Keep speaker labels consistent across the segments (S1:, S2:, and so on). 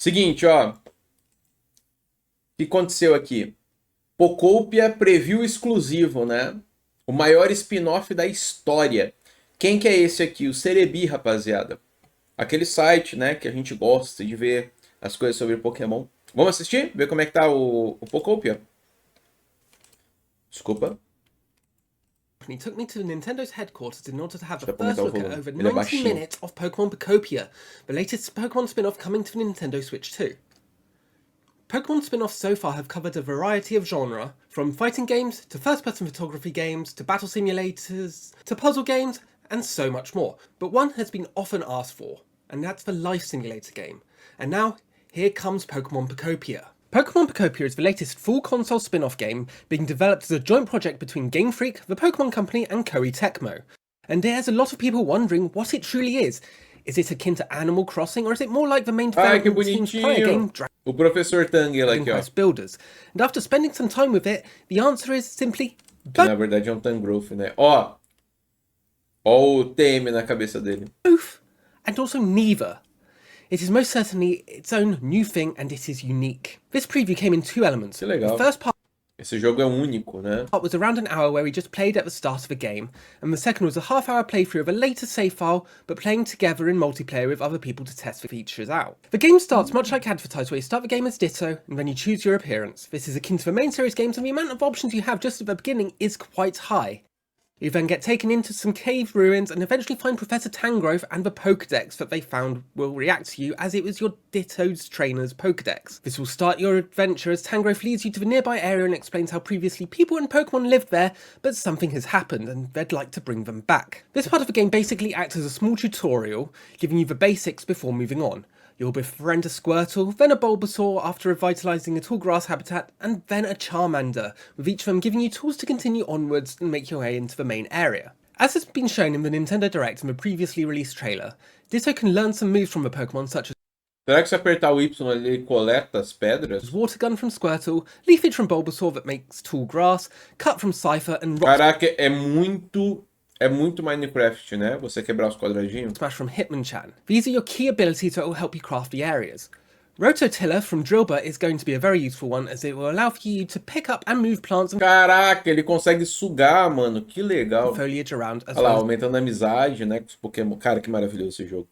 S1: Seguinte, ó. O que aconteceu aqui? POKOPIA preview exclusivo, né? O maior spin-off da história. Quem que é esse aqui? O SEREBII, rapaziada. Aquele site, né, que a gente gosta de ver as coisas sobre Pokémon. Vamos assistir? Ver como é que tá o POKOPIA? Desculpa.
S2: He took me to Nintendo's headquarters in order to have the first look at over 90 minutes of Pokemon POKOPIA, the latest Pokemon spin-off coming to the Nintendo Switch 2. Pokemon spin-offs so far have covered a variety of genre, from fighting games, to first-person photography games, to battle simulators, to puzzle games, and so much more. But one has been often asked for, and that's the life simulator game. And now, here comes Pokemon POKOPIA. Pokemon POKOPIA is the latest full console spin-off game being developed as a joint project between Game Freak, the Pokemon Company, and Koei Tecmo. And there's a lot of people wondering what it truly is. Is it akin to Animal Crossing, or is it more like the main development team's prior game,
S1: o Professor Tanguela aqui, ó.
S2: Builders? And after spending some time with it, the answer is simply
S1: que na verdade é Tangrowth, né? Ó o TM na cabeça dele.
S2: Both, and also neither. It is most certainly its own new thing, and it is unique. This preview came in two elements.
S1: Que legal.
S2: The first part
S1: Esse jogo é único, né?
S2: was around an hour where we just played at the start of the game, and the second was a half-hour playthrough of a later save file, but playing together in multiplayer with other people to test the features out. The game starts much like advertised, where you start the game as Ditto, and then you choose your appearance. This is akin to the main series games, and the amount of options you have just at the beginning is quite high. You then get taken into some cave ruins and eventually find Professor Tangrowth and the Pokedex that they found will react to you as it was your Ditto's trainer's Pokedex. This will start your adventure as Tangrowth leads you to the nearby area and explains how previously people and Pokemon lived there, but something has happened and they'd like to bring them back. This part of the game basically acts as a small tutorial, giving you the basics before moving on. You'll befriend a Squirtle, then a Bulbasaur after revitalising a tall grass habitat, and then a Charmander, with each of them giving you tools to continue onwards and make your way into the main area. As has been shown in the Nintendo Direct and the previously released trailer, Ditto can learn some moves from the Pokemon such as
S1: Será que se apertar o Y ele coleta as pedras?
S2: Water Gun from Squirtle, Leafage from Bulbasaur that makes tall grass, Cut from Cypher, and Rock
S1: Caraca, é muito Minecraft, né? Você quebrar os quadradinhos.
S2: Smash from Hitmonchan. These are your key abilities that will help you craft the areas. Rototiller from Drillbur is going to be a very useful one, as it will allow for you to pick up and move plants and
S1: Caraca, ele consegue sugar, mano. Que legal.
S2: foliage around as
S1: Olha lá,
S2: well
S1: aumentando a amizade, né, com os Pokémon. Cara, que maravilhoso esse jogo.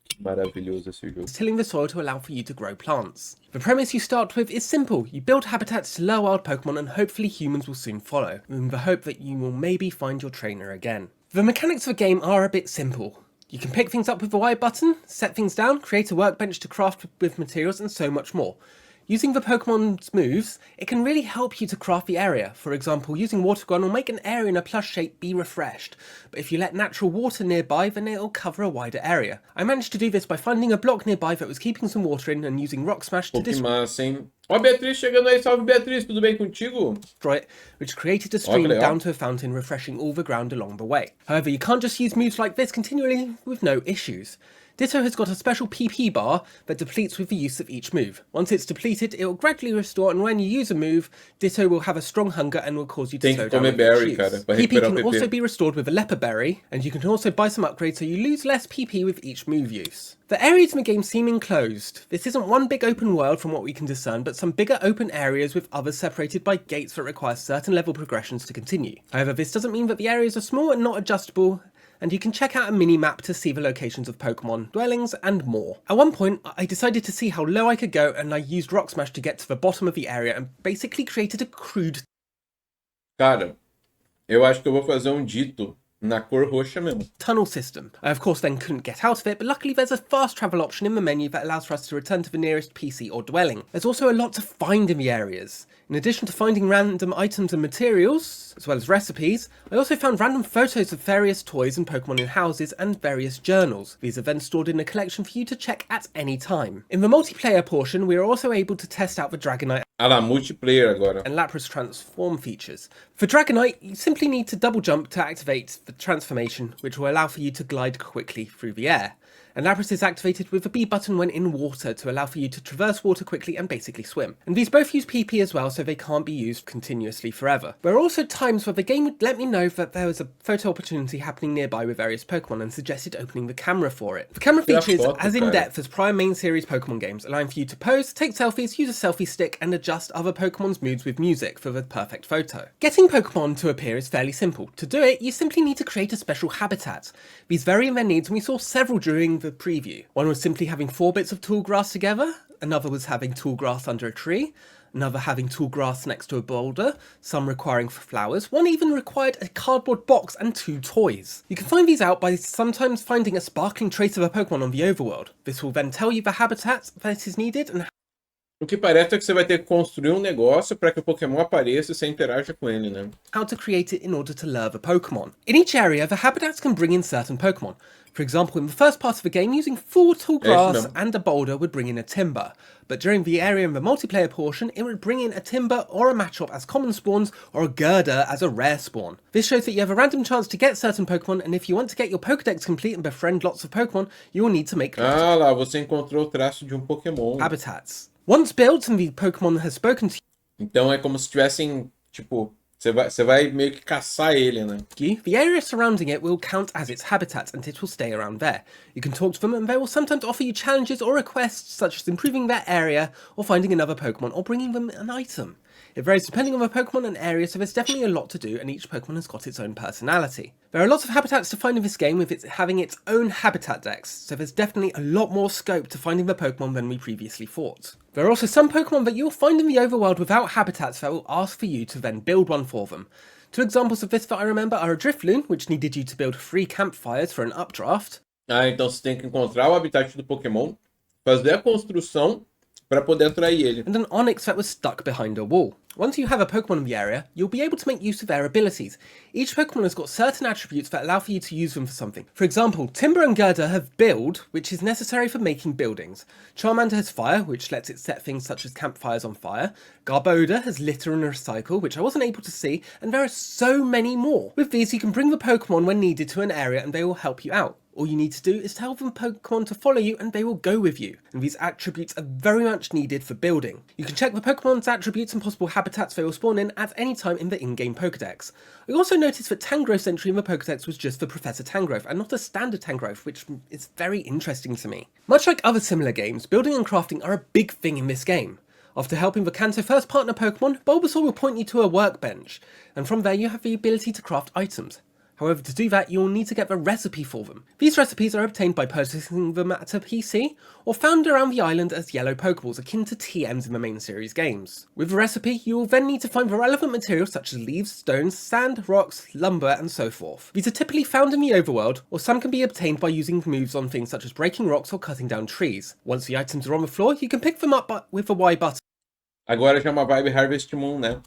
S1: Que maravilhoso esse jogo.
S2: as tilling the soil to allow for you to grow plants. The premise you start with is simple. You build habitats to lure wild Pokemon and hopefully humans will soon follow, in the hope that you will maybe find your trainer again. The mechanics of the game are a bit simple. You can pick things up with the Y button, set things down, create a workbench to craft with materials, and so much more. Using the Pokemon's moves, it can really help you to craft the area. For example, using Water Gun will make an area in a plush shape be refreshed, but if you let natural water nearby, then it'll cover a wider area. I managed to do this by finding a block nearby that was keeping some water in and using Rock Smash to
S1: Que massa, hein? Ó, Beatriz chegando aí. Salve, Beatriz. Tudo bem contigo?
S2: destroy it, which created a stream down to a fountain, refreshing all the ground along the way. However, you can't just use moves like this continually with no issues. Ditto has got a special PP bar that depletes with the use of each move. Once it's depleted, it will gradually restore, and when you use a move, Ditto will have a strong hunger and will cause you to slow down with
S1: berry,
S2: use.
S1: cara, pra
S2: PP
S1: recuperar
S2: can
S1: o PP.
S2: also be restored with a Leper Berry, and you can also buy some upgrades so you lose less PP with each move use. The areas in the game seem enclosed. This isn't one big open world from what we can discern, but some bigger open areas with others separated by gates that require certain level progressions to continue. However, this doesn't mean that the areas are small and not adjustable, and you can check out a mini-map to see the locations of Pokemon, dwellings, and more. At one point, I decided to see how low I could go, and I used Rock Smash to get to the bottom of the area and basically created a crude...
S1: Cara, eu acho que eu vou fazer Ditto na cor roxa mesmo.
S2: Tunnel system. I of course then couldn't get out of it, but luckily there's a fast travel option in the menu that allows for us to return to the nearest PC or dwelling. There's also a lot to find in the areas. In addition to finding random items and materials, as well as recipes, I also found random photos of various toys and Pokemon in houses and various journals. These are then stored in a collection for you to check at any time. In the multiplayer portion, we are also able to test out the Dragonite
S1: Ah lá, multiplayer agora.
S2: and Lapras transform features. For Dragonite, you simply need to double jump to activate the transformation, which will allow for you to glide quickly through the air. and Lapras is activated with the B button when in water to allow for you to traverse water quickly and basically swim. And these both use PP as well, so they can't be used continuously forever. There are also times where the game would let me know that there was a photo opportunity happening nearby with various Pokemon and suggested opening the camera for it. The camera feature is as in-depth as prior main series Pokemon games, allowing for you to pose, take selfies, use a selfie stick, and adjust other Pokemon's moods with music for the perfect photo. Getting Pokemon to appear is fairly simple. To do it, you simply need to create a special habitat. These vary in their needs, and we saw several during the preview. One was simply having 4 bits of tall grass together, another was having tall grass under a tree, another having tall grass next to a boulder, some requiring flowers, one even required a cardboard box and 2 toys. You can find these out by sometimes finding a sparkling trace of a Pokemon on the overworld. This will then tell you the habitat that is needed and
S1: o que parece é que você vai ter que construir negócio para que o Pokémon apareça e você interaja com ele, né?
S2: how to create it in order to lure the Pokemon. In each area, the habitats can bring in certain Pokemon. For example, in the first part of the game, using 4 tall grass and a boulder would bring in a Timber. But during the area in the multiplayer portion, it would bring in a Timber or a Machop as common spawns, or a Girder as a rare spawn. This shows that you have a random chance to get certain Pokemon, and if you want to get your Pokédex complete and befriend lots of Pokemon, you will need to make
S1: Ah lá, você encontrou o traço de Pokémon.
S2: habitats. Once built and the Pokemon has spoken to
S1: Então é como se tivessem, tipo, você vai meio que caçar ele, né?
S2: you, the area surrounding it will count as its habitat and it will stay around there. You can talk to them and they will sometimes offer you challenges or requests such as improving their area or finding another Pokemon or bringing them an item. It varies depending on the Pokemon and area, so there's definitely a lot to do and each Pokemon has got its own personality. There are lots of habitats to find in this game with it having its own habitat dex, so there's definitely a lot more scope to finding the Pokemon than we previously thought. There are also some Pokemon that you'll find in the overworld without habitats that will ask for you to then build one for them. 2 examples of this that I remember are a Drifloon, which needed you to build 3 campfires for an updraft.
S1: Ah, então você tem que encontrar o habitat do Pokémon, fazer a construção para poder atrair ele.
S2: And an Onix that was stuck behind a wall. Once you have a Pokemon in the area, you'll be able to make use of their abilities. Each Pokemon has got certain attributes that allow for you to use them for something. For example, Timber and Girder have Build, which is necessary for making buildings. Charmander has Fire, which lets it set things such as campfires on fire. Garbodor has Litter and Recycle, which I wasn't able to see, and there are so many more. With these, you can bring the Pokemon when needed to an area and they will help you out. All you need to do is tell them Pokemon to follow you and they will go with you, and these attributes are very much needed for building. You can check the Pokemon's attributes and possible habitats they will spawn in at any time in the in-game Pokédex. I also noticed that Tangrowth's entry in the Pokédex was just for Professor Tangrowth and not a standard Tangrowth, which is very interesting to me. Much like other similar games, building and crafting are a big thing in this game. After helping the Kanto first partner Pokemon, Bulbasaur will point you to a workbench, and from there you have the ability to craft items. However, to do that, you'll need to get the recipe for them. These recipes are obtained by purchasing them at a PC, or found around the island as yellow Pokeballs akin to TMs in the main series games. With the recipe, you will then need to find the relevant materials such as leaves, stones, sand, rocks, lumber, and so forth. These are typically found in the overworld, or some can be obtained by using moves on things such as breaking rocks or cutting down trees. Once the items are on the floor, you can pick them up with the Y button.
S1: Agora já é uma vibe Harvest Moon, né?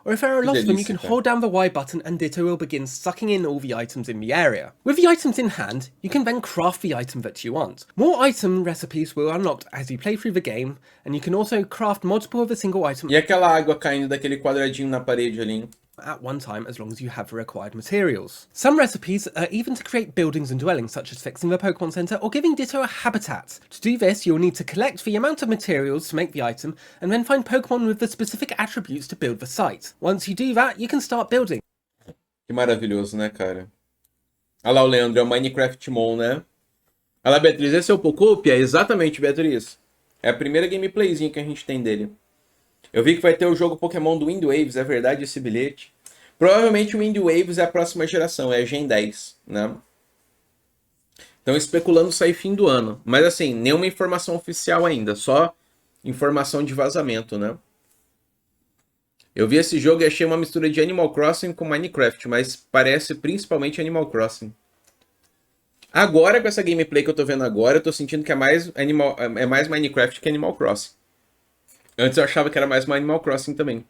S2: Or if there are a lot of them, you can hold down the Y button and Ditto will begin sucking in all the items in the area. With the items in hand, you can then craft the item that you want. More item recipes will unlock as you play through the game, and you can also craft multiple of a single item
S1: E aquela água caindo daquele quadradinho na parede ali.
S2: at one time as long as you have the required materials. Some recipes are even to create buildings and dwellings, such as fixing the Pokemon Center or giving Ditto a habitat. To do this, you'll need to collect the amount of materials to make the item and then find Pokemon with the specific attributes to build the site. Once you do that, you can start building.
S1: Que maravilhoso, né, cara? Olha lá o Leandro, é o Minecraftmon, né? Olha lá, Beatriz, esse é o Pokopia? Exatamente, Beatriz. É a primeira gameplayzinha que a gente tem dele. Eu vi que vai ter o jogo Pokémon do Wind Waves, é verdade esse bilhete? Provavelmente o Wind Waves é a próxima geração, é a Gen 10, né? Estão especulando sair fim do ano. Mas assim, nenhuma informação oficial ainda, só informação de vazamento, né? Eu vi esse jogo e achei uma mistura de Animal Crossing com Minecraft, mas parece principalmente Animal Crossing. Agora, com essa gameplay que eu tô vendo agora, eu tô sentindo que é mais Minecraft que Animal Crossing. Antes eu achava que era mais Animal Crossing também.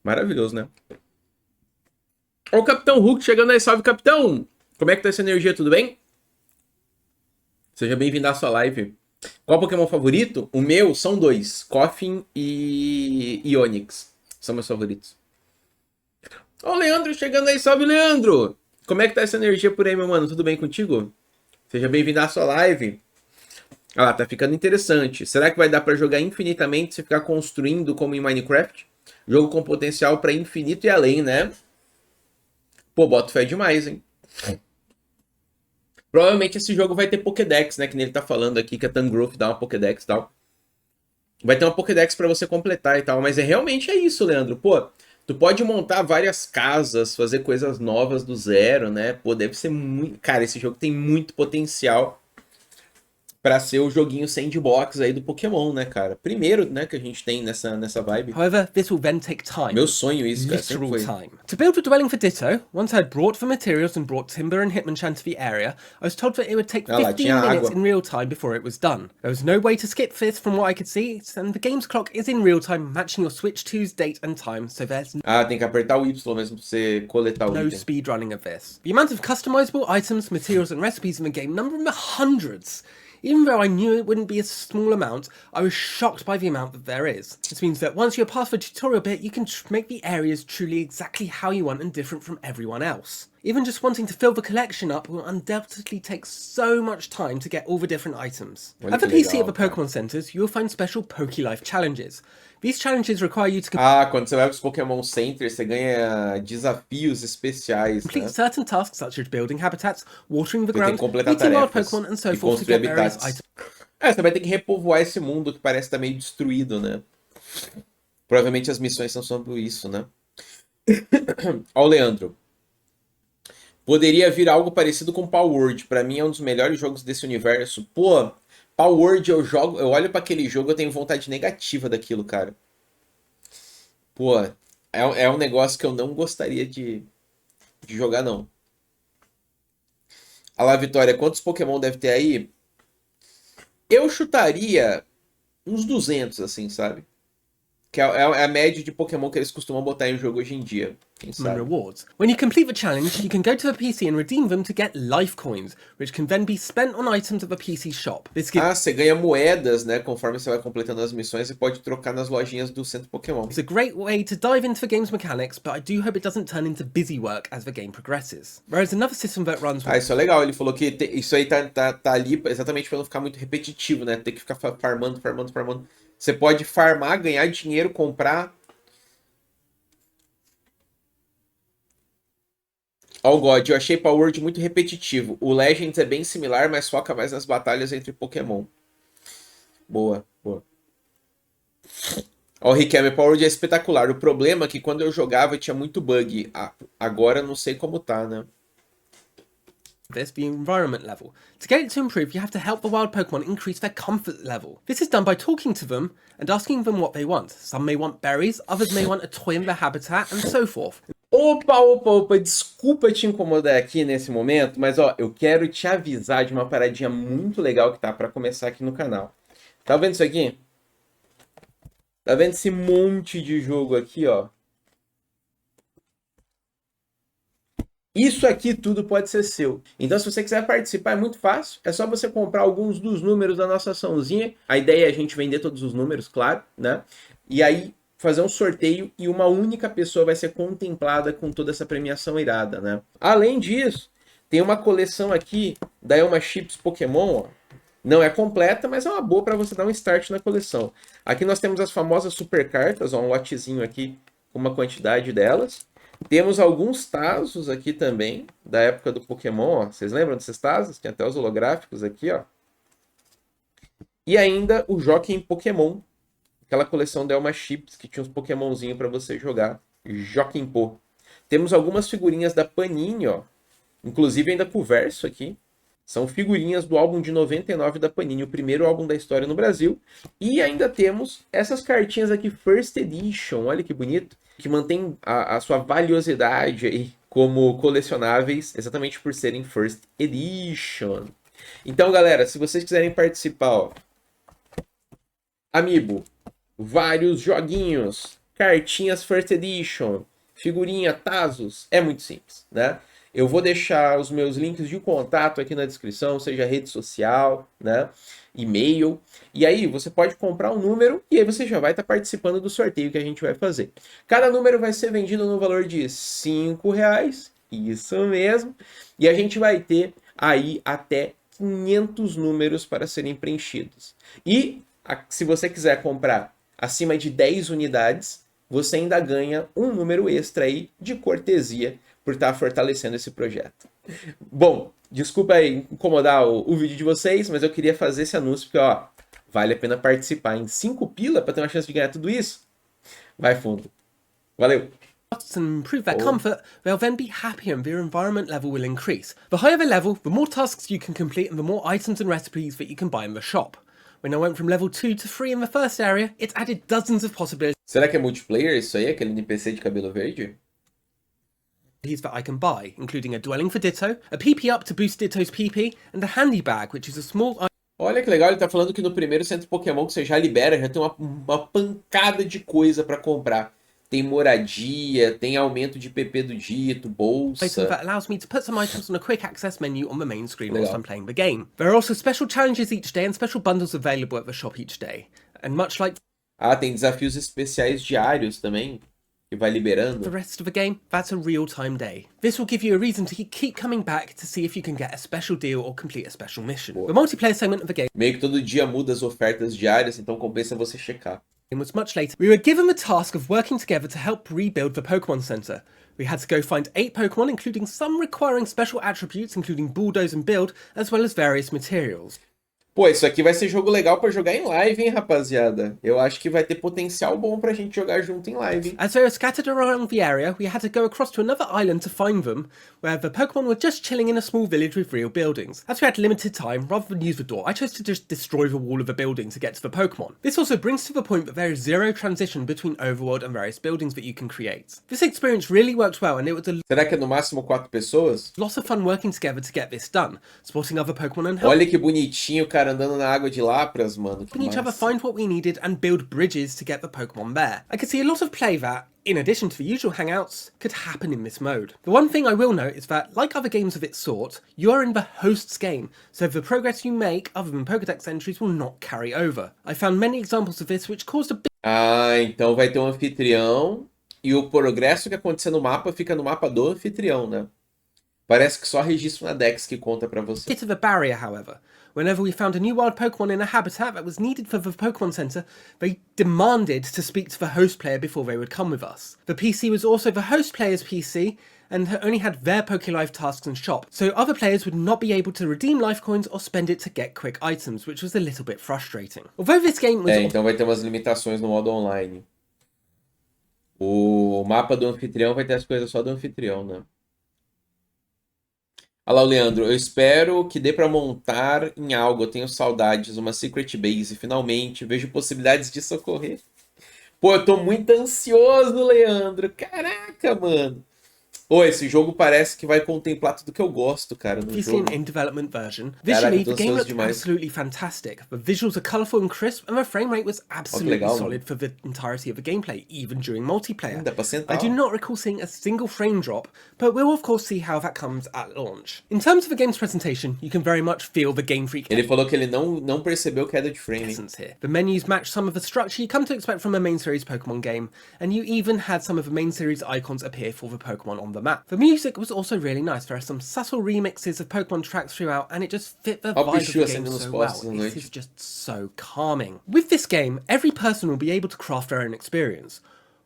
S1: Maravilhoso, né? Ó o Capitão Hulk chegando aí. Salve, Capitão! Como é que tá essa energia? Tudo bem? Seja bem-vindo à sua live. Qual Pokémon favorito? O meu são 2. Coffin e Onix. São meus favoritos. Ó o Leandro chegando aí. Salve, Leandro! Como é que tá essa energia por aí, meu mano? Tudo bem contigo? Seja bem-vindo à sua live. Ah, tá ficando interessante. Será que vai dar para jogar infinitamente se ficar construindo como em Minecraft? Jogo com potencial para infinito e além, né? Pô, boto fé demais, hein? Provavelmente esse jogo vai ter Pokédex, né? Que nem ele tá falando aqui, que a Tangrowth dá uma Pokédex e tal. Vai ter uma Pokédex para você completar e tal. Mas realmente é isso, Leandro. Pô, tu pode montar várias casas, fazer coisas novas do zero, né? Pô, deve ser muito... Cara, esse jogo tem muito potencial para ser o joguinho sandbox aí do Pokémon, né, cara? Primeiro, né, que a gente tem nessa vibe.
S2: However, this will then take time.
S1: Meu sonho isso, cara, sempre
S2: Literal
S1: foi.
S2: time. To build a dwelling for Ditto, once I had brought the materials and brought timber and Hitmonchan to the area, I was told that it would take
S1: Ah lá,
S2: 15
S1: tinha
S2: minutes
S1: água.
S2: in real time before it was done. There was no way to skip this from what I could see, and the game's clock is in real time, matching your Switch 2's date and time, so there's
S1: Ah, tem que apertar o Y mesmo pra você coletar o
S2: no
S1: item.
S2: speedrunning of this. The amount of customizable items, materials, and recipes in the game number in the hundreds. Even though I knew it wouldn't be a small amount, I was shocked by the amount that there is. This means that once you're past the tutorial bit, you can make the areas truly exactly how you want and different from everyone else. Even just wanting to fill the collection up will undoubtedly take so much time to get all the different items.
S1: Olha
S2: At the
S1: que
S2: PC
S1: legal,
S2: of the
S1: cara.
S2: Pokemon Centers, you will find special PokéLife challenges. These challenges require you to
S1: Ah, quando você vai pros Pokémon Center, você ganha desafios especiais,
S2: complete
S1: né?
S2: certain tasks such as building habitats, watering the
S1: Você tem que
S2: ground,
S1: completar
S2: meeting wild
S1: tarefas
S2: Pokemon, and so
S1: e
S2: forth to
S1: construir
S2: get various
S1: habitats.
S2: items.
S1: É, você vai ter que repovoar esse mundo que parece estar meio destruído, né? Provavelmente as missões são sobre isso, né? Ó o Leandro. Poderia vir algo parecido com Power Word. Pra mim é um dos melhores jogos desse universo. Pô, Power Word eu jogo, eu olho pra aquele jogo, eu tenho vontade negativa daquilo, cara. Pô, é um negócio que eu não gostaria de jogar, não. Olha lá, Vitória, quantos Pokémon deve ter aí? Eu chutaria uns 200, assim, sabe? Que é a média de Pokémon que eles costumam botar em jogo hoje em dia. Quem
S2: And
S1: sabe?
S2: rewards. When you complete the challenge, you can go to the PC and redeem them to get life coins, which can then be spent on items at the PC shop. This gives
S1: Ah, você ganha moedas, né? Conforme você vai completando as missões, você pode trocar nas lojinhas do centro Pokémon.
S2: a great way to dive into the game's mechanics, but I do hope it doesn't turn into busy work as the game progresses. Whereas another system that runs
S1: Ah, isso é legal. Ele falou que isso aí tá ali exatamente para não ficar muito repetitivo, né? Ter que ficar farmando. Você pode farmar, ganhar dinheiro, comprar. Ó, o God, eu achei Power Word muito repetitivo. O Legends é bem similar, mas foca mais nas batalhas entre Pokémon. Boa, boa. Ó, o Riquelme, Power Word é espetacular. O problema é que quando eu jogava tinha muito bug. Agora não sei como tá, né?
S2: this the environment level. To get it to improve, you have to help the wild Pokemon increase their comfort level. This is done by talking to them and asking them what they want. Some may want berries, others may want a toy in their habitat, and so forth.
S1: Opa, desculpa te incomodar aqui nesse momento, mas ó, eu quero te avisar de uma paradinha muito legal que tá para começar aqui no canal. Tá vendo isso aqui? Tá vendo esse monte de jogo aqui, ó? Isso aqui tudo pode ser seu. Então, se você quiser participar, é muito fácil. É só você comprar alguns dos números da nossa açãozinha. A ideia é a gente vender todos os números, claro, né? E aí fazer um sorteio e uma única pessoa vai ser contemplada com toda essa premiação irada, né? Além disso, tem uma coleção aqui da Elma Chips Pokémon, ó. Não é completa, mas é uma boa para você dar um start na coleção. Aqui nós temos as famosas super cartas, ó, um lotezinho aqui com uma quantidade delas. Temos alguns Tazos aqui também, da época do Pokémon, ó. Vocês lembram desses Tazos? Tem até os holográficos aqui, ó. E ainda o Jockey Pokémon, aquela coleção da Elma Chips, que tinha uns Pokémonzinhos para você jogar. Jockey Pô. Temos algumas figurinhas da Panini, ó. Inclusive ainda com o verso aqui. São figurinhas do álbum de 99 da Panini, o primeiro álbum da história no Brasil. E ainda temos essas cartinhas aqui, First Edition, olha que bonito, que mantém a sua valiosidade aí como colecionáveis, exatamente por serem First Edition. Então, galera, se vocês quiserem participar, ó, Amiibo, vários joguinhos, cartinhas First Edition, figurinha, Tazos, é muito simples, né? Eu vou deixar os meus links de contato aqui na descrição, seja rede social, né, e-mail. E aí você pode comprar um número e aí você já vai estar participando do sorteio que a gente vai fazer. Cada número vai ser vendido no valor de R$5, isso mesmo. E a gente vai ter aí até 500 números para serem preenchidos. E se você quiser comprar acima de 10 unidades, você ainda ganha um número extra aí de cortesia por estar fortalecendo esse projeto. Bom, desculpa aí incomodar o vídeo de vocês, mas eu queria fazer esse anúncio porque, ó, vale a pena participar. Em 5 pila para ter uma chance de ganhar tudo isso? Vai fundo. Valeu!
S2: And improve their comfort, they'll then be happier and their environment level will increase. The higher the level, the more tasks you can complete and the more items and recipes that you can buy in the shop. When I went from level 2 to 3 in the first area, it added dozens of possibilities
S1: Será que é multiplayer isso aí? Aquele NPC de cabelo verde?
S2: that I can buy, including a dwelling for Ditto, a PP up to boost Ditto's PP, and a handy bag, which is a small
S1: Olha que legal, ele tá falando que no primeiro centro Pokémon que você já libera, já tem uma pancada de coisa para comprar. Tem moradia, tem aumento de PP do dito, bolsa.
S2: item that allows me to put some items on a quick access menu on the main screen whilst I'm playing the game. There are also special challenges each day and special bundles available at the shop each day. And much like
S1: Ah, tem desafios especiais diários também, que vai liberando.
S2: the rest of the game, that's a real-time day. This will give you a reason to keep coming back to see if you can get a special deal or complete a special mission. The multiplayer segment of the game
S1: Meio que todo dia muda as ofertas diárias, então compensa você checar.
S2: was much later. We were given the task of working together to help rebuild the Pokemon Center. We had to go find 8 Pokemon, including some requiring special attributes, including bulldoze and build, as well as various materials.
S1: Pô, isso aqui vai ser jogo legal pra jogar em live, hein, rapaziada? Eu acho que vai ter potencial bom pra gente jogar junto em live, hein?
S2: As they were scattered around the area, we had to go across to another island to find them, where the Pokemon were just chilling in a small village with real buildings. As we had limited time, rather than use the door, I chose to just destroy the wall of a building to get to the Pokemon. This also brings to the point that there is zero transition between overworld and various buildings that you can create. This experience really worked well, and it was a
S1: Será que é no máximo 4 pessoas?
S2: lot of fun working together to get this done, spotting other Pokemon and helping
S1: Olha que bonitinho o cara andando na água de Lapras, mano. Que
S2: each other
S1: massa.
S2: find what we needed and build bridges to get the Pokemon there. I could see a lot of play that, in addition to the usual hangouts, could happen in this mode. The one thing I will note is that, like other games of its sort, you are in the host's game, so the progress you make other than Pokédex entries will not carry over. I found many examples of this which caused a bit
S1: Ah, então vai ter um anfitrião e o progresso que acontecer no mapa fica no mapa do anfitrião, né? Parece que só registro na Dex que conta pra você.
S2: of a barrier, however. Whenever we found a new wild Pokemon in a habitat that was needed for the Pokemon Center, they demanded to speak to the host player before they would come with us. The PC was also the host player's PC, and only had their PokéLife tasks and shop, so other players would not be able to redeem life coins or spend it to get quick items, which was a little bit frustrating. Although this game was
S1: Então vai ter umas limitações no modo online. O mapa do anfitrião vai ter as coisas só do anfitrião, né? Olha lá o Leandro, eu espero que dê pra montar em algo, eu tenho saudades, uma Secret Base, finalmente, vejo possibilidades de socorrer. Pô, eu tô muito ansioso, Leandro, caraca, mano. Pô, esse jogo parece que vai contemplar tudo que eu gosto, cara, no jogo.
S2: in development version. Visually, the game looked absolutely fantastic. The visuals are colourful and crisp, and the frame rate was absolutely solid for the entirety of the gameplay, even during multiplayer.
S1: Dá pra sentar,
S2: I do not recall seeing a single frame drop, but we'll of course see how that comes at launch. In terms of the game's presentation, you can very much feel the Game Freak
S1: Ele falou que ele não percebeu queda de frame.
S2: essence here. The menus match some of the structure you come to expect from a main series Pokemon game, and you even had some of the main series icons appear for the Pokemon on the map. The music was also really nice. There are some subtle remixes of Pokemon tracks throughout, and it just fit the vibe of the game so well. It is just so calming. With this game, every person will be able to craft their own experience.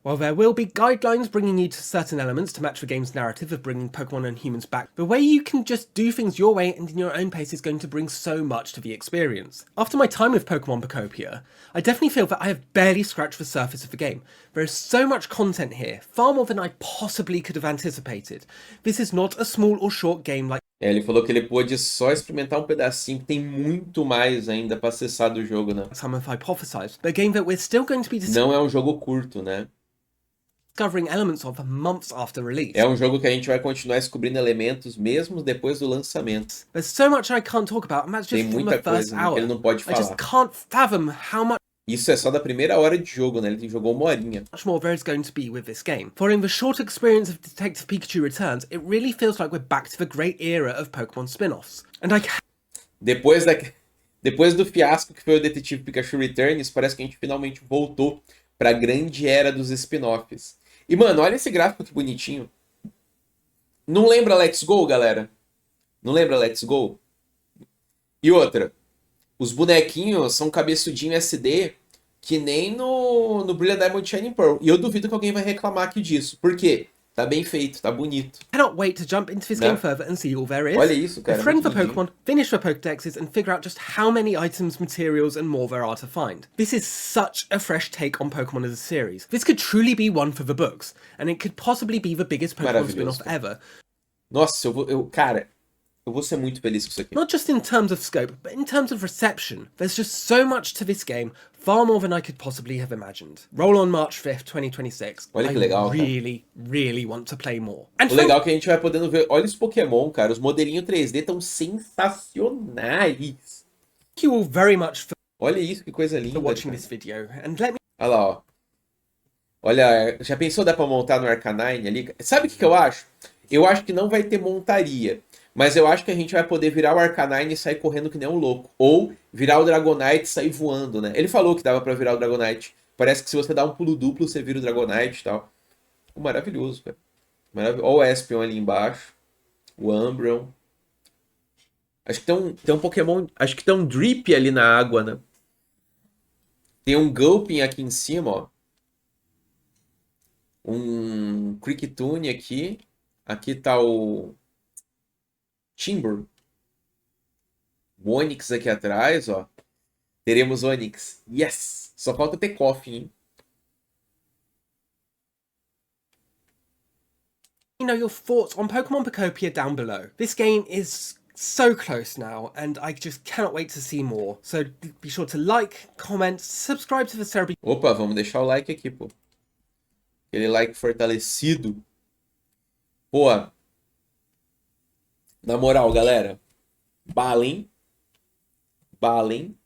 S2: While there will be guidelines bringing you to certain elements to match the game's narrative of bringing Pokemon and humans back, the way you can just do things your way and in your own pace is going to bring so much to the experience. After my time with Pokemon POKOPIA, I definitely feel that I have barely scratched the surface of the game. There is so much content here, far more than I possibly could have anticipated. This is not a small or short game like
S1: Ele falou que ele pôde só experimentar um pedacinho, que tem muito mais ainda pra acessar do jogo, né?
S2: some have hypothesized, but a game that we're still going to be
S1: Não é um jogo curto, né?
S2: discovering elements of months after release.
S1: É um jogo que a gente vai continuar descobrindo elementos mesmo depois do lançamento.
S2: There's so much I can't talk about, and that's just
S1: Tem
S2: from
S1: muita
S2: the first
S1: coisa, né, que
S2: hour.
S1: ele não pode
S2: I just
S1: falar.
S2: can't fathom how much
S1: Isso é só da primeira hora de jogo, né? Ele jogou 1 horinha.
S2: more there is going to be with this game. Following the short experience of Detective Pikachu Returns, it really feels like we're back to the great era of Pokemon spin-offs. And I
S1: Depois do fiasco que foi o Detetive Pikachu Returns, parece que a gente finalmente voltou pra grande era dos spin-offs. E, mano, olha esse gráfico que bonitinho. Não lembra Let's Go, galera? Não lembra Let's Go? E outra, os bonequinhos são cabeçudinho SD, que nem no Brilliant Diamond Shining Pearl. E eu duvido que alguém vai reclamar aqui disso. Por quê? Tá bem feito, tá bonito.
S2: Cannot wait to jump into this game
S1: Né?
S2: further and see all there is.
S1: Olha isso, cara,
S2: Befriend
S1: muito
S2: the
S1: lindinho.
S2: Pokemon, finish the Pokedexes, and figure out just how many items, materials, and more there are to find. This is such a fresh take on Pokemon as a series. This could truly be one for the books, and it could possibly be the biggest Pokemon spin-off ever.
S1: Nossa, cara, eu vou ser muito feliz com isso aqui.
S2: Not just in terms of scope, but in terms of reception. There's just so much to this game, far more than I could possibly have imagined. Roll on March 5th, 2026.
S1: Olha que legal,
S2: I really want to play more. And
S1: o legal é que a gente vai podendo ver... Olha os Pokémon, cara. Os modelinhos 3D estão sensacionais.
S2: Thank you all very much for
S1: Olha isso, que coisa linda.
S2: watching this video. And let me...
S1: Olha lá, ó. Olha, já pensou dar pra montar no Arcanine ali? Sabe o que eu acho? Eu acho que não vai ter montaria. Mas eu acho que a gente vai poder virar o Arcanine e sair correndo que nem um louco. Ou virar o Dragonite e sair voando, né? Ele falou que dava pra virar o Dragonite. Parece que se você dá um pulo duplo, você vira o Dragonite e tal. Maravilhoso, cara. Olha o Espion ali embaixo. O Umbreon. Acho que tem um Pokémon... Acho que tem um Drip ali na água, né? Tem um Gulpin aqui em cima, ó. Um Cricketune aqui. Aqui tá o... Timber. O Onix aqui atrás, ó. Teremos Onix. Yes! Só falta ter Coffin, hein?
S2: know your thoughts on Pokemon POKOPIA down below. This game is so close now, and I just cannot wait to see more. So be sure to like, comment, subscribe to the SEREBII.
S1: Opa, vamos deixar o like aqui, pô. Aquele like fortalecido. Pô, na moral, galera. Balem. Balem.